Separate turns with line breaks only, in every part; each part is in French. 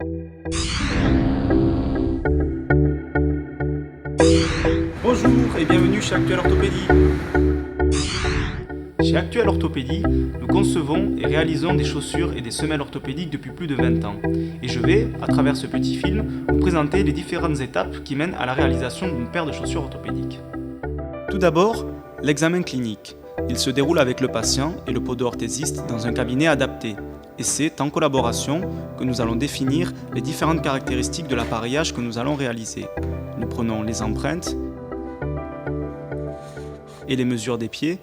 Bonjour et bienvenue chez Actuel Orthopédie. Chez Actuel Orthopédie, nous concevons et réalisons des chaussures et des semelles orthopédiques depuis plus de 20 ans. Et je vais, à travers ce petit film, vous présenter les différentes étapes qui mènent à la réalisation d'une paire de chaussures orthopédiques. Tout d'abord, l'examen clinique. Il se déroule avec le patient et le podo-orthésiste dans un cabinet adapté. Et c'est en collaboration que nous allons définir les différentes caractéristiques de l'appareillage que nous allons réaliser. Nous prenons les empreintes et les mesures des pieds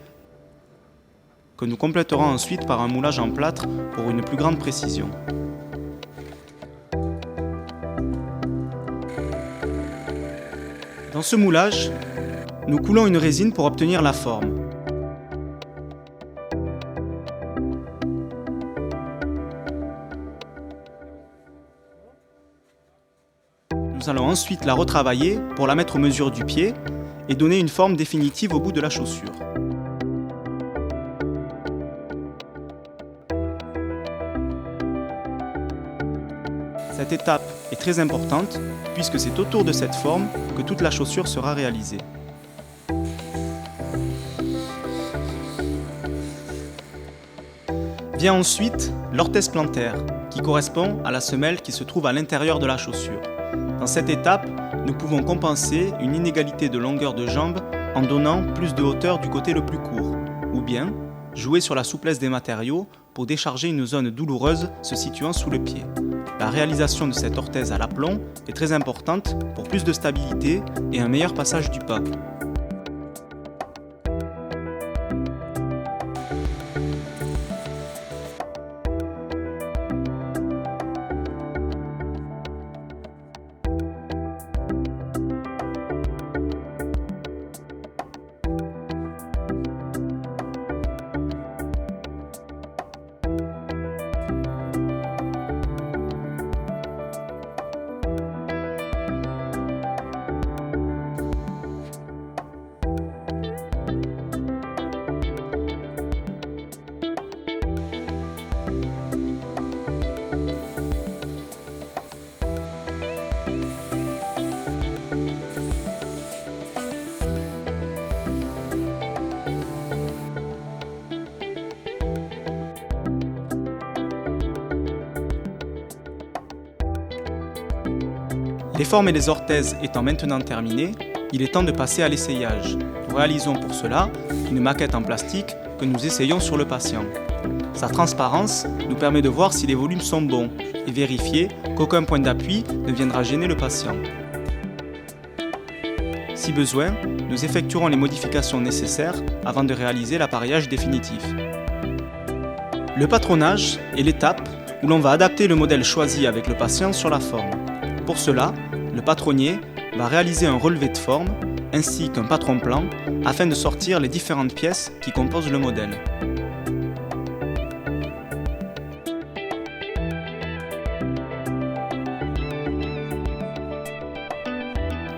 que nous compléterons ensuite par un moulage en plâtre pour une plus grande précision. Dans ce moulage, nous coulons une résine pour obtenir la forme. Nous allons ensuite la retravailler pour la mettre aux mesures du pied et donner une forme définitive au bout de la chaussure. Cette étape est très importante puisque c'est autour de cette forme que toute la chaussure sera réalisée. Vient ensuite l'orthèse plantaire qui correspond à la semelle qui se trouve à l'intérieur de la chaussure. Dans cette étape, nous pouvons compenser une inégalité de longueur de jambe en donnant plus de hauteur du côté le plus court, ou bien jouer sur la souplesse des matériaux pour décharger une zone douloureuse se situant sous le pied. La réalisation de cette orthèse à l'aplomb est très importante pour plus de stabilité et un meilleur passage du pas. Les formes et les orthèses étant maintenant terminées, il est temps de passer à l'essayage. Nous réalisons pour cela une maquette en plastique que nous essayons sur le patient. Sa transparence nous permet de voir si les volumes sont bons et vérifier qu'aucun point d'appui ne viendra gêner le patient. Si besoin, nous effectuerons les modifications nécessaires avant de réaliser l'appareillage définitif. Le patronage est l'étape où l'on va adapter le modèle choisi avec le patient sur la forme. Pour cela, le patronnier va réaliser un relevé de forme ainsi qu'un patron-plan afin de sortir les différentes pièces qui composent le modèle.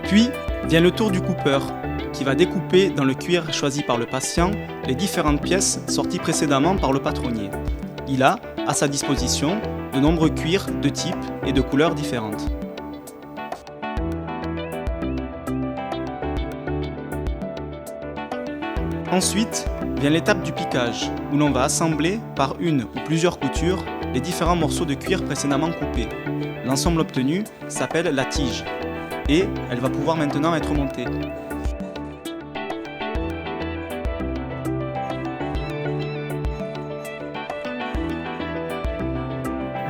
Puis vient le tour du coupeur qui va découper dans le cuir choisi par le patient les différentes pièces sorties précédemment par le patronnier. Il a à sa disposition de nombreux cuirs de types et de couleurs différentes. Ensuite vient l'étape du piquage, où l'on va assembler par une ou plusieurs coutures les différents morceaux de cuir précédemment coupés. L'ensemble obtenu s'appelle la tige, et elle va pouvoir maintenant être montée.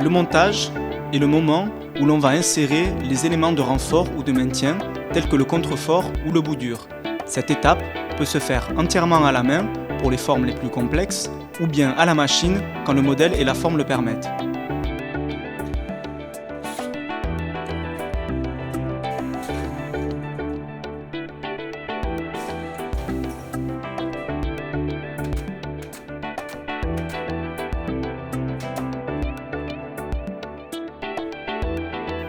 Le montage est le moment où l'on va insérer les éléments de renfort ou de maintien, tels que le contrefort ou le bout dur. Cette étape peut se faire entièrement à la main pour les formes les plus complexes ou bien à la machine quand le modèle et la forme le permettent.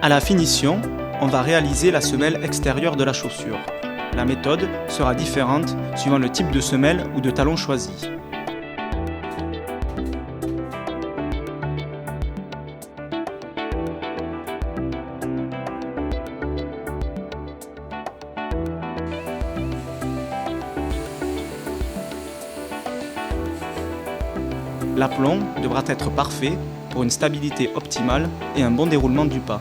À la finition, on va réaliser la semelle extérieure de la chaussure. La méthode sera différente suivant le type de semelle ou de talon choisi. L'aplomb devra être parfait pour une stabilité optimale et un bon déroulement du pas.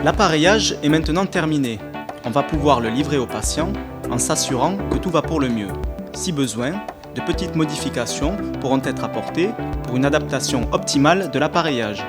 L'appareillage est maintenant terminé. On va pouvoir le livrer au patient en s'assurant que tout va pour le mieux. Si besoin, de petites modifications pourront être apportées pour une adaptation optimale de l'appareillage.